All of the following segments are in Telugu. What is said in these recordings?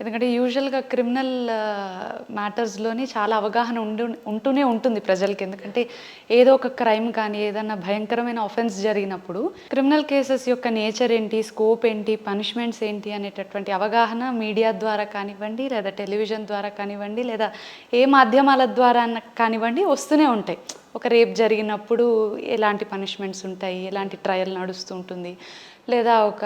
ఎందుకంటే యూజువల్గా క్రిమినల్ మ్యాటర్స్లోని చాలా అవగాహన ఉంటూనే ఉంటుంది ప్రజలకి. ఎందుకంటే ఏదో ఒక క్రైమ్ కానీ ఏదన్నా భయంకరమైన ఆఫెన్స్ జరిగినప్పుడు క్రిమినల్ కేసెస్ యొక్క నేచర్ ఏంటి, స్కోప్ ఏంటి, పనిష్మెంట్స్ ఏంటి అనేటటువంటి అవగాహన మీడియా ద్వారా కానివ్వండి, లేదా టెలివిజన్ ద్వారా కానివ్వండి, లేదా ఏ మాధ్యమాల ద్వారా కానివ్వండి వస్తూనే ఉంటాయి. ఒక రేప్ జరిగినప్పుడు ఎలాంటి పనిష్మెంట్స్ ఉంటాయి, ఎలాంటి ట్రయల్ నడుస్తూ ఉంటుంది, లేదా ఒక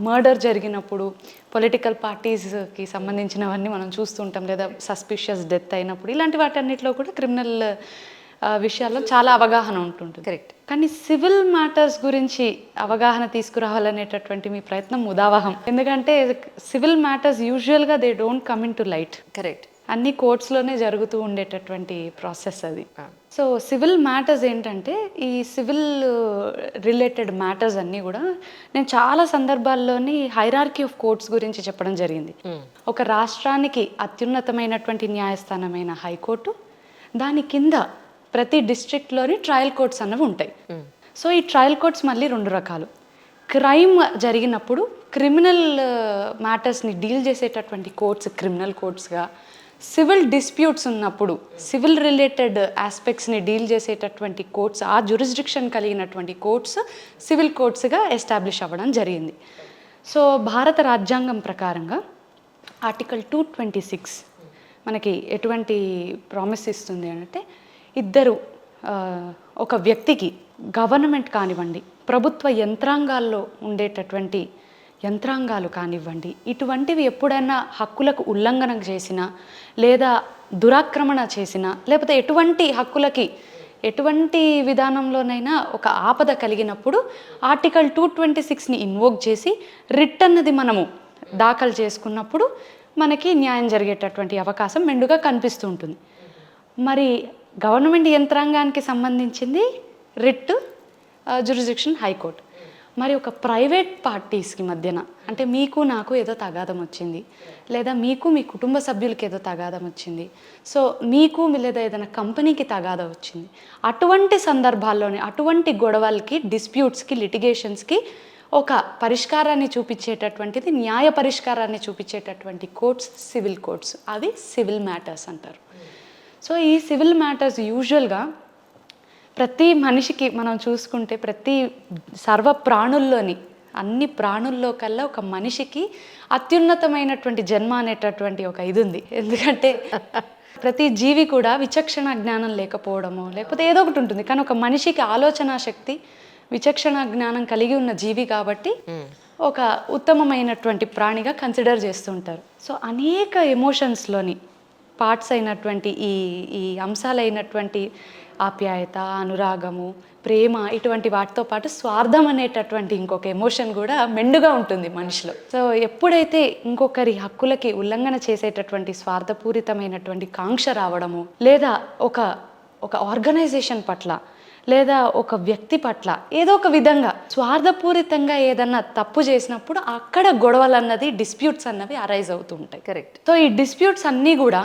మర్డర్ జరిగినప్పుడు పొలిటికల్ పార్టీస్కి సంబంధించినవన్నీ మనం చూస్తూ ఉంటాం, లేదా సస్పిషియస్ డెత్ అయినప్పుడు ఇలాంటి వాటన్నిటిలో కూడా క్రిమినల్ విషయాల్లో చాలా అవగాహన ఉంటుంటుంది. కరెక్ట్. కానీ సివిల్ మ్యాటర్స్ గురించి అవగాహన తీసుకురావాలనేటటువంటి మీ ప్రయత్నం ఉదావహం. ఎందుకంటే సివిల్ మ్యాటర్స్ యూజువల్గా they don't come in to light. Correct. అన్ని కోర్ట్స్లోనే జరుగుతూ ఉండేటటువంటి ప్రాసెస్ అది. సో సివిల్ మ్యాటర్స్ ఏంటంటే ఈ సివిల్ రిలేటెడ్ మ్యాటర్స్ అన్నీ కూడా నేను చాలా సందర్భాల్లోని హైరార్కీ ఆఫ్ కోర్ట్స్ గురించి చెప్పడం జరిగింది. ఒక రాష్ట్రానికి అత్యున్నతమైనటువంటి న్యాయస్థానమైన హైకోర్టు, దాని కింద ప్రతి డిస్ట్రిక్ట్లోని ట్రయల్ కోర్ట్స్ అన్నవి ఉంటాయి. సో ఈ ట్రయల్ కోర్ట్స్ మళ్ళీ రెండు రకాలు. క్రైమ్ జరిగినప్పుడు క్రిమినల్ మ్యాటర్స్ని డీల్ చేసేటటువంటి కోర్ట్స్ క్రిమినల్ కోర్ట్స్గా, సివిల్ డిస్ప్యూట్స్ ఉన్నప్పుడు సివిల్ రిలేటెడ్ ఆస్పెక్ట్స్ని డీల్ చేసేటటువంటి కోర్ట్స్, ఆ జ్యూరిస్డిక్షన్ కలిగినటువంటి కోర్ట్స్ సివిల్ కోర్ట్స్గా ఎస్టాబ్లిష్ అవ్వడం జరిగింది. సో భారత రాజ్యాంగం ప్రకారంగా ఆర్టికల్ 226 మనకి ఎటువంటి ప్రామిస్ ఇస్తుంది అంటే, ఇద్దరు ఒక వ్యక్తికి గవర్నమెంట్ కానివ్వండి, ప్రభుత్వ యంత్రాంగాల్లో ఉండేటటువంటి యంత్రాంగాలు కానివ్వండి, ఇటువంటివి ఎప్పుడైనా హక్కులకు ఉల్లంఘన చేసినా, లేదా దురాక్రమణ చేసినా, లేకపోతే ఎటువంటి హక్కులకి ఎటువంటి విధానంలోనైనా ఒక ఆపద కలిగినప్పుడు ఆర్టికల్ 226ని ఇన్వోక్ చేసి రిట్ అన్నది మనము దాఖలు చేసుకున్నప్పుడు మనకి న్యాయం జరిగేటటువంటి అవకాశం మెండుగా కనిపిస్తూ ఉంటుంది. మరి గవర్నమెంట్ యంత్రాంగానికి సంబంధించింది రిట్ జ్యూరిస్డిక్షన్ హైకోర్టు. మరి ఒక ప్రైవేట్ పార్టీస్కి మధ్యన, అంటే మీకు నాకు ఏదో తగాదం వచ్చింది, లేదా మీకు మీ కుటుంబ సభ్యులకి ఏదో తగాదం వచ్చింది, సో మీకు లేదా ఏదైనా కంపెనీకి తగాదం వచ్చింది, అటువంటి సందర్భాల్లోనే అటువంటి గొడవలకి, డిస్ప్యూట్స్కి, లిటిగేషన్స్కి ఒక పరిష్కారాన్ని చూపించేటటువంటిది, న్యాయ పరిష్కారాన్ని చూపించేటటువంటి కోర్ట్స్ సివిల్ కోర్ట్స్. అవి సివిల్ మ్యాటర్స్ అంటారు. సో ఈ సివిల్ మ్యాటర్స్ యూజువల్గా ప్రతి మనిషికి మనం చూసుకుంటే ప్రతి సర్వ ప్రాణుల్లోని అన్ని ప్రాణుల్లో కల్లా ఒక మనిషికి అత్యున్నతమైనటువంటి జన్మ అనేటటువంటి ఒక ఇది ఉంది. ఎందుకంటే ప్రతి జీవి కూడా విచక్షణ జ్ఞానం లేకపోవడమో లేకపోతే ఏదో ఒకటి ఉంటుంది, కానీ ఒక మనిషికి ఆలోచన శక్తి, విచక్షణ జ్ఞానం కలిగి ఉన్న జీవి కాబట్టి ఒక ఉత్తమమైనటువంటి ప్రాణిగా కన్సిడర్ చేస్తుంటారు. సో అనేక ఎమోషన్స్లోని పార్ట్స్ అయినటువంటి ఈ అంశాలైనటువంటి ఆప్యాయత, అనురాగము, ప్రేమ, ఇటువంటి వాటితో పాటు స్వార్థం అనేటటువంటి ఇంకొక ఎమోషన్ కూడా మెండుగా ఉంటుంది మనిషిలో. సో ఎప్పుడైతే ఇంకొకరి హక్కులకి ఉల్లంఘన చేసేటటువంటి స్వార్థపూరితమైనటువంటి కాంక్ష రావడము, లేదా ఒక ఆర్గనైజేషన్ పట్ల, లేదా ఒక వ్యక్తి పట్ల ఏదో ఒక విధంగా స్వార్థపూరితంగా ఏదన్నా తప్పు చేసినప్పుడు అక్కడ గొడవలు అన్నది, డిస్ప్యూట్స్ అన్నవి అరైజ్ అవుతూ ఉంటాయి. కరెక్ట్. సో ఈ డిస్ప్యూట్స్ అన్నీ కూడా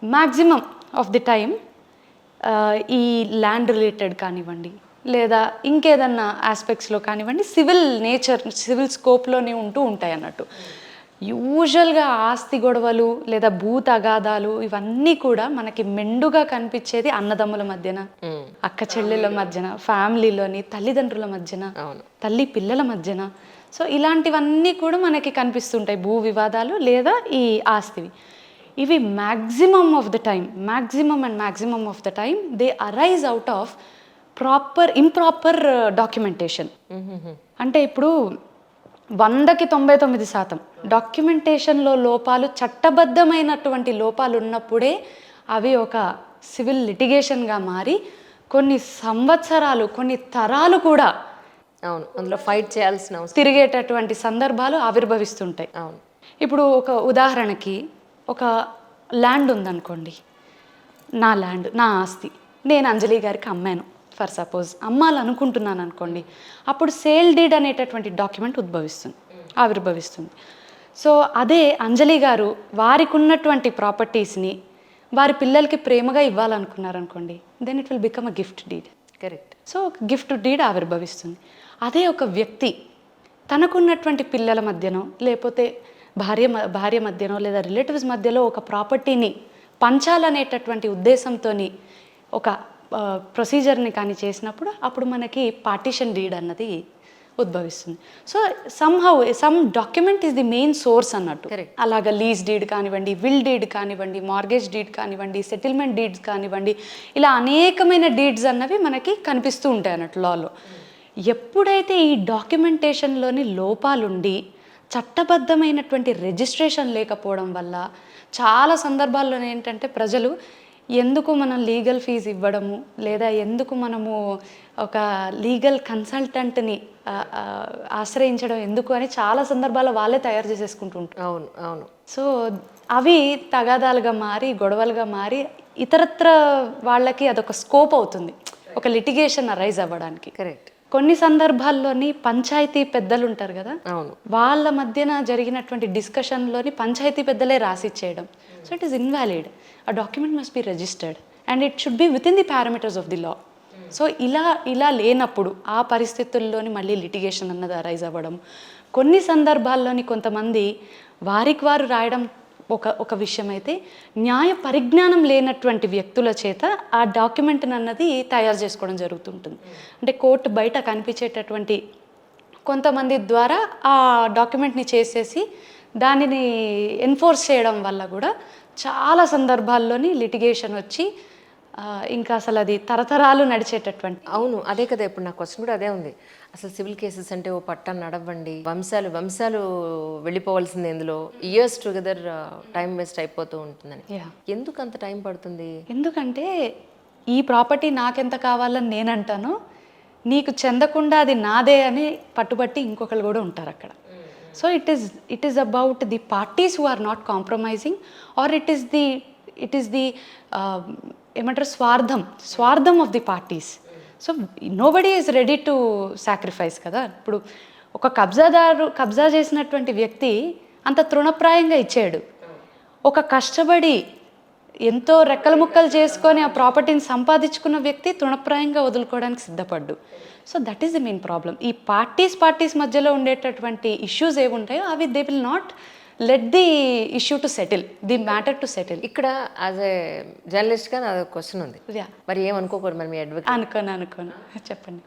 మ్యాక్సిమం ఆఫ్ ది టైం ఈ ల్యాండ్ రిలేటెడ్ కానివ్వండి, లేదా ఇంకేదన్నా ఆస్పెక్ట్స్లో కానివ్వండి, సివిల్ నేచర్, సివిల్ స్కోప్లోనే ఉంటూ ఉంటాయి అన్నట్టు. యూజువల్గా ఆస్తి గొడవలు లేదా భూ తగాదాలు ఇవన్నీ కూడా మనకి మెండుగా కనిపించేది అన్నదమ్ముల మధ్యన, అక్క చెల్లెళ్ళ మధ్యన, ఫ్యామిలీలోని తల్లిదండ్రుల మధ్యన, తల్లి పిల్లల మధ్యన. సో ఇలాంటివన్నీ కూడా మనకి కనిపిస్తుంటాయి, భూ వివాదాలు లేదా ఈ ఆస్తివి. ఇవి maximum of the time they arise out of improper documentation. అంటే ఇప్పుడు 100కి 99% డాక్యుమెంటేషన్లో లోపాలు, చట్టబద్ధమైనటువంటి లోపాలు ఉన్నప్పుడే అవి ఒక సివిల్ లిటిగేషన్గా మారి కొన్ని సంవత్సరాలు, కొన్ని తరాలు కూడా అందులో ఫైట్ చేయాల్సిన తిరిగేటటువంటి సందర్భాలు ఆవిర్భవిస్తుంటాయి. ఇప్పుడు ఒక ఉదాహరణకి ఒక ల్యాండ్ ఉందనుకోండి, నా ల్యాండ్, నా ఆస్తి, నేను అంజలి గారికి అమ్మాను ఫర్ సపోజ్, అమ్మాలనుకుంటున్నాను అనుకోండి, అప్పుడు సేల్ డీడ్ అనేటటువంటి డాక్యుమెంట్ ఆవిర్భవిస్తుంది. సో అదే అంజలి గారు వారికి ఉన్నటువంటి ప్రాపర్టీస్ని వారి పిల్లలకి ప్రేమగా ఇవ్వాలనుకున్నారనుకోండి, then it will become a gift deed. Correct. So ఒక గిఫ్ట్ డీడ్ ఆవిర్భవిస్తుంది. అదే ఒక వ్యక్తి తనకున్నటువంటి పిల్లల మధ్యనో లేకపోతే భార్య మధ్యనో లేదా రిలేటివ్స్ మధ్యలో ఒక ప్రాపర్టీని పంచాలనేటటువంటి ఉద్దేశంతో ఒక ప్రొసీజర్ని కానీ చేసినప్పుడు అప్పుడు మనకి పార్టీషన్ డీడ్ అన్నది ఉద్భవిస్తుంది. So some document is the main source అన్నట్టు. అలాగా లీజ్ డీడ్ కానివ్వండి, విల్ డీడ్ కానివ్వండి, మార్గేజ్ డీడ్ కానివ్వండి, సెటిల్మెంట్ డీడ్స్ కానివ్వండి, ఇలా అనేకమైన డీడ్స్ అన్నవి మనకి కనిపిస్తూ ఉంటాయి అన్నట్టు లాలో. ఎప్పుడైతే ఈ డాక్యుమెంటేషన్లోని లోపాలుండి చట్టబద్ధమైనటువంటి రిజిస్ట్రేషన్ లేకపోవడం వల్ల చాలా సందర్భాల్లో ఏంటంటే ప్రజలు ఎందుకు మనం లీగల్ ఫీజు ఇవ్వడము, లేదా ఎందుకు మనము ఒక లీగల్ కన్సల్టెంట్ని ఆశ్రయించడం ఎందుకు అని చాలా సందర్భాల్లో వాళ్ళే తయారు చేసేసుకుంటూ ఉంటారు. అవును అవును. సో అవి తగాదాలుగా మారి గొడవలుగా మారి ఇతరత్ర వాళ్ళకి అదొక స్కోప్ అవుతుంది ఒక లిటిగేషన్ అరైజ్ అవ్వడానికి. కరెక్ట్. కొన్ని సందర్భాల్లోని పంచాయతీ పెద్దలు ఉంటారు కదా, అవును, వాళ్ళ మధ్యన జరిగినటువంటి డిస్కషన్లోని పంచాయతీ పెద్దలే రాసిచ్చేయడం. So it is invalid. ఆ document must be registered and it should be within the parameters of the law. So ఇలా లేనప్పుడు ఆ పరిస్థితుల్లోని మళ్ళీ లిటిగేషన్ అన్నది అరైజ్ అవ్వడం. కొన్ని సందర్భాల్లోని కొంతమంది వారికి వారు రాయడం ఒక విషయం అయితే, న్యాయ పరిజ్ఞానం లేనటువంటి వ్యక్తుల చేత ఆ డాక్యుమెంట్ అన్నది తయారు చేసుకోవడం జరుగుతుంటుంది. అంటే కోర్టు బయట కనిపించేటటువంటి కొంతమంది ద్వారా ఆ డాక్యుమెంట్ని చేసేసి దానిని ఎన్ఫోర్స్ చేయడం వల్ల కూడా చాలా సందర్భాల్లోని లిటిగేషన్ వచ్చి ఇంకా అసలు అది తరతరాలు నడిచేటటువంటి. అవును, అదే కదా. ఇప్పుడు నా క్వశ్చన్ కూడా అదే ఉంది. అసలు సివిల్ కేసెస్ అంటే ఓ పట్టా నడవండి, వంశాలు వెళ్ళిపోవాల్సింది, ఇందులో ఇయర్స్ టుగెదర్ టైం వేస్ట్ అయిపోతూ ఉంటుందని. ఎందుకు అంత టైం పడుతుంది? ఎందుకంటే ఈ ప్రాపర్టీ నాకెంత కావాలని నేను అంటాను, నీకు చెందకుండా అది నాదే అని పట్టుబట్టి ఇంకొకరు కూడా ఉంటారు అక్కడ. So it is about the parties who are not compromising, or it is the ఏమంటారు స్వార్థం of the parties. So nobody is ready to sacrifice కదా. ఇప్పుడు ఒక కబ్జా చేసినటువంటి వ్యక్తి అంత తృణప్రాయంగా ఇచ్చాడు. ఒక కష్టపడి ఎంతో రెక్కల ముక్కలు చేసుకొని ఆ ప్రాపర్టీని సంపాదించుకున్న వ్యక్తి తృణప్రాయంగా వదులుకోవడానికి సిద్ధపడ్డు. So that is the main problem. ఈ పార్టీస్ మధ్యలో ఉండేటటువంటి ఇష్యూస్ ఏముంటాయో అవి they will not let the issue to settle, the matter to settle. ఇక్కడ యాజ్ ఏ జర్నలిస్ట్గా నాది క్వశ్చన్ ఉంది. మరి ఏమనుకోకూడదు మరి మీ అడ్వకేట్? అనుకోను చెప్పండి.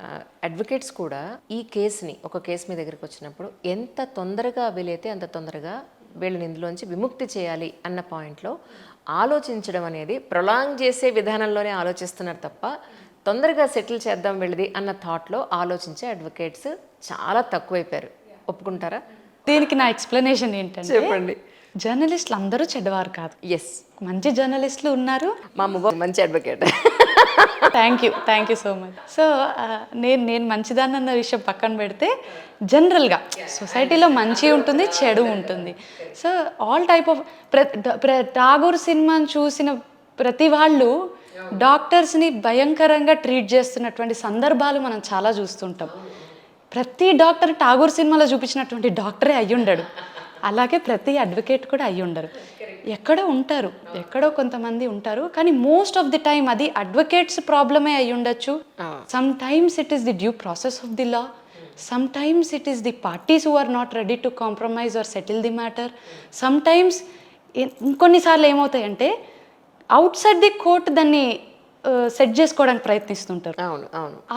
అడ్వకేట్స్ కూడా ఈ కేసుని, ఒక కేసు మీ దగ్గరికి వచ్చినప్పుడు ఎంత తొందరగా వీలైతే అంత తొందరగా వీళ్ళని ఇందులోంచి విముక్తి చేయాలి అన్న పాయింట్లో ఆలోచించడం అనేది ప్రొలాంగ్ చేసే విధానంలోనే ఆలోచిస్తున్నారు తప్ప తొందరగా సెటిల్ చేద్దాం వెళ్ళిది అన్న థాట్లో ఆలోచించే అడ్వకేట్స్ చాలా తక్కువైపోయారు. ఒప్పుకుంటారా? దీనికి నా ఎక్స్ప్లెనేషన్ ఏంటంటే, చెప్పండి. జర్నలిస్టులు అందరూ చెడ్డవారు కాదు. ఎస్, మంచి జర్నలిస్టులు ఉన్నారు. మా అమ్మ మంచి advocate. Thank you so much. So నేను మంచిదాన్ని అన్న విషయం పక్కన పెడితే, జనరల్గా సొసైటీలో మంచి ఉంటుంది, చెడు ఉంటుంది. So all type of Tagore సినిమాను చూసిన ప్రతి వాళ్ళు డాక్టర్స్ని భయంకరంగా ట్రీట్ చేస్తున్నటువంటి సందర్భాలు మనం చాలా చూస్తుంటాం. ప్రతి డాక్టర్ ఠాగూర్ సినిమాలో చూపించినటువంటి డాక్టరే అయ్యి ఉండడు. అలాగే ప్రతి అడ్వకేట్ కూడా అయ్యి ఉండరు. ఎక్కడో కొంతమంది ఉంటారు. కానీ మోస్ట్ ఆఫ్ ది టైమ్ అది అడ్వకేట్స్ ప్రాబ్లమే అయ్యి ఉండొచ్చు. Sometimes it is the due process of the law, sometimes it is the parties who are not ready to compromise or settle the matter. Sometimes ఇంకొన్నిసార్లు ఏమవుతాయంటే అవుట్ సైడ్ ది కోర్ట్ దాన్ని సెట్ చేసుకోవడానికి ప్రయత్నిస్తుంటారు.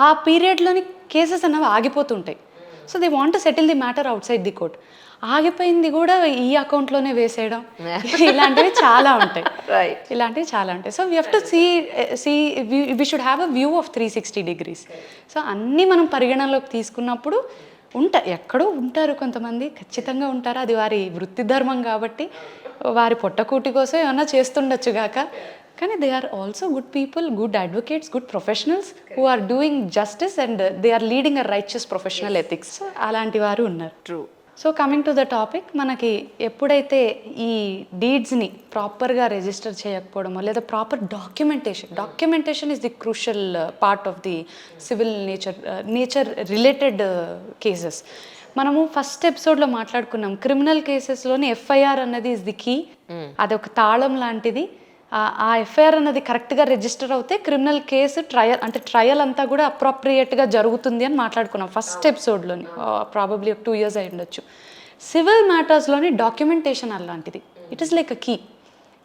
ఆ పీరియడ్లోని కేసెస్ అన్నవి ఆగిపోతుంటాయి. So they want to settle the matter outside the court. ఆగిపోయింది కూడా ఈ అకౌంట్లోనే వేసేయడం, ఇలాంటివి చాలా ఉంటాయి. So we have to see we should have a view of 360 degrees. So అన్నీ మనం పరిగణనలోకి తీసుకున్నప్పుడు ఎక్కడో ఉంటారు కొంతమంది, ఖచ్చితంగా ఉంటారు. అది వారి వృత్తి ధర్మం కాబట్టి వారి పొట్టకూటి కోసం ఏమన్నా చేస్తుండొచ్చు గాక. కానీ they are also good people, good advocates, good professionals who are doing justice and they are leading a righteous professional ethics. అలాంటి వారు ఉన్నారు. True. So coming to the topic, మనకి ఎప్పుడైతే ఈ డీడ్స్ని ప్రాపర్గా రిజిస్టర్ చేయకపోవడమో లేదా proper documentation is the crucial part of the civil nature related cases. మనము ఫస్ట్ ఎపిసోడ్లో మాట్లాడుకున్నాం, క్రిమినల్ కేసెస్లోని ఎఫ్ఐఆర్ అన్నది ఈజ్ ది కీ. అది ఒక తాళం లాంటిది. ఆ ఎఫ్ఐఆర్ అన్నది కరెక్ట్గా రిజిస్టర్ అవుతే క్రిమినల్ కేసు ట్రయల్ అంతా కూడా అప్రాప్రియేట్గా జరుగుతుంది అని మాట్లాడుకున్నాం ఫస్ట్ ఎపిసోడ్లోని. ప్రాబబ్లీ 2 years అయి ఉండొచ్చు. సివిల్ మ్యాటర్స్లోని డాక్యుమెంటేషన్ అలాంటిది. It is like a key.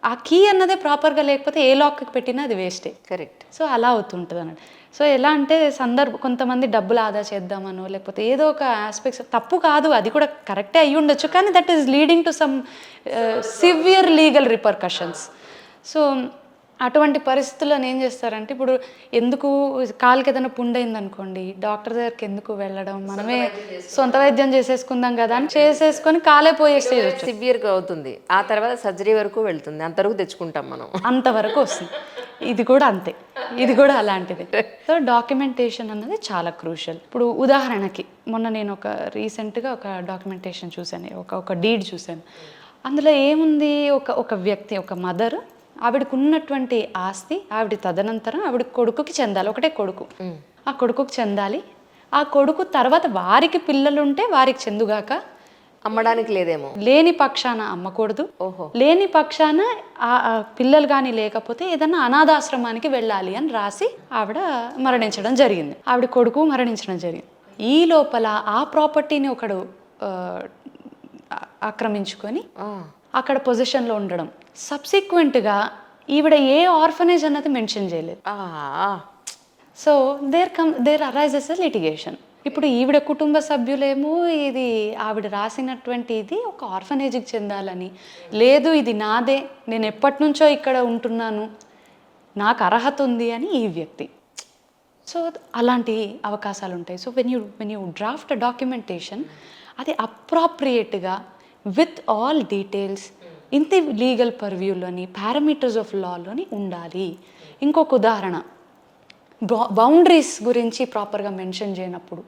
ఆ కీ అన్నదే ప్రాపర్గా లేకపోతే ఏ లాక్కి పెట్టినా అది వేస్టే. కరెక్ట్. సో అలా అవుతుంటుంది అన్నట్టు. సో ఎలా అంటే కొంతమంది డబ్బులు ఆదా చేద్దామనో లేకపోతే ఏదో ఒక ఆస్పెక్ట్స్, తప్పు కాదు, అది కూడా కరెక్టే అయ్యి ఉండొచ్చు, కానీ that is leading to some severe legal repercussions. So అటువంటి పరిస్థితుల్లో ఏం చేస్తారంటే, ఇప్పుడు ఎందుకు కాలుకి ఏదైనా పుండైంది అనుకోండి, డాక్టర్ దగ్గరికి ఎందుకు వెళ్ళడం, మనమే సొంత వైద్యం చేసేసుకుందాం కదా అని చేసేసుకొని కాలే పోయే స్టేజ్ వచ్చింది. సివియర్గా అవుతుంది, ఆ తర్వాత సర్జరీ వరకు వెళ్తుంది, అంతవరకు తెచ్చుకుంటాం మనం. అంతవరకు వస్తుంది. ఇది కూడా అంతే, ఇది కూడా అలాంటిది. సో డాక్యుమెంటేషన్ అన్నది చాలా క్రూషియల్. ఇప్పుడు ఉదాహరణకి మొన్న నేను రీసెంట్గా ఒక డాక్యుమెంటేషన్ చూశాను, ఒక డీడ్ చూశాను. అందులో ఏముంది, ఒక వ్యక్తి, ఒక మదర్, ఆవిడకు ఉన్నటువంటి ఆస్తి ఆవిడ తదనంతరం ఆవిడ కొడుకుకి చెందాలి. ఒకటే కొడుకు, ఆ కొడుకుకి చెందాలి. ఆ కొడుకు తర్వాత వారికి పిల్లలుంటే వారికి చెందుగాక, అమ్మడానికి లేదేమో, లేని పక్షాన అమ్మకూడదు, ఓహో, లేని పక్షాన ఆ పిల్లలు కానీ లేకపోతే ఏదన్నా అనాథాశ్రమానికి వెళ్ళాలి అని రాసి ఆవిడ మరణించడం జరిగింది. ఆవిడ కొడుకు మరణించడం జరిగింది. ఈ లోపల ఆ ప్రాపర్టీని ఒకడు ఆక్రమించుకొని అక్కడ పొజిషన్లో ఉండడం. సబ్సిక్వెంట్గా ఈవిడ ఏ ఆర్ఫనేజ్ అన్నది మెన్షన్ చేయలేదు. So there arises a litigation. ఇప్పుడు ఈవిడ కుటుంబ సభ్యులేమో ఇది ఆవిడ రాసినటువంటి ఇది ఒక ఆర్ఫనేజ్కి చెందాలని, లేదు ఇది నాదే, నేను ఎప్పటి నుంచో ఇక్కడ ఉంటున్నాను, నాకు అర్హత ఉంది అని ఈ వ్యక్తి. సో అలాంటి అవకాశాలు ఉంటాయి. So when you draft documentation, అది అప్రాప్రియేట్గా with all details in the legal పర్వ్యూలోని, పారామీటర్స్ ఆఫ్ లాలోని ఉండాలి. ఇంకొక ఉదాహరణ, బౌండరీస్ గురించి ప్రాపర్గా మెన్షన్ చేయనప్పుడు.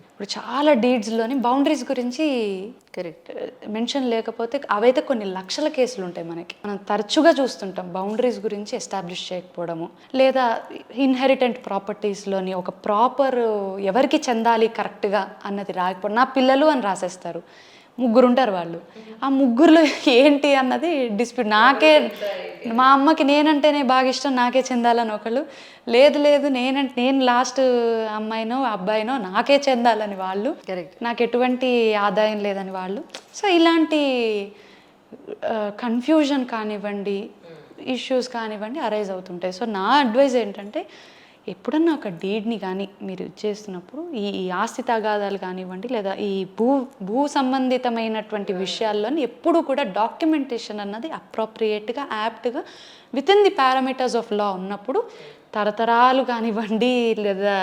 ఇప్పుడు చాలా డీడ్స్లోని బౌండరీస్ గురించి కరెక్ట్ మెన్షన్ లేకపోతే అవైతే కొన్ని లక్షల కేసులు ఉంటాయి మనకి. మనం తరచుగా చూస్తుంటాం బౌండరీస్ గురించి ఎస్టాబ్లిష్ చేయకపోవడము, లేదా ఇన్హెరిటెంట్ ప్రాపర్టీస్లోని ఒక ప్రాపర్ ఎవరికి చెందాలి కరెక్ట్గా అన్నది రాకపోవడం. నా పిల్లలు అని రాసేస్తారు, ముగ్గురు ఉంటారు వాళ్ళు, ఆ ముగ్గురులో ఏంటి అన్నది డిస్ప్యూట్. మా అమ్మకి నేనంటేనే బాగా ఇష్టం, నాకే చెందాలని ఒకళ్ళు, లేదు నేను లాస్ట్ అమ్మాయినో అబ్బాయినో నాకే చెందాలని వాళ్ళు, నాకు ఎటువంటి ఆదాయం లేదని వాళ్ళు. సో ఇలాంటి కన్ఫ్యూజన్ కానివ్వండి, ఇష్యూస్ కానివ్వండి అరైజ్ అవుతుంటాయి. సో నా అడ్వైజ్ ఏంటంటే, ఎప్పుడన్నా ఒక డీడ్ని కానీ మీరు చేస్తున్నప్పుడు ఈ ఆస్తి తగాదాలు కానివ్వండి, లేదా ఈ భూ సంబంధితమైనటువంటి విషయాల్లోని ఎప్పుడు కూడా డాక్యుమెంటేషన్ అన్నది అప్రోప్రియేట్గా, యాప్ట్గా, within the parameters of law ఉన్నప్పుడు, తరతరాలు కానివ్వండి లేదా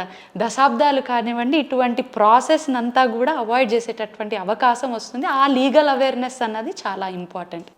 దశాబ్దాలు కానివ్వండి, ఇటువంటి ప్రాసెస్ని అంతా కూడా అవాయిడ్ చేసేటటువంటి అవకాశం వస్తుంది. ఆ లీగల్ అవేర్నెస్ అన్నది చాలా ఇంపార్టెంట్.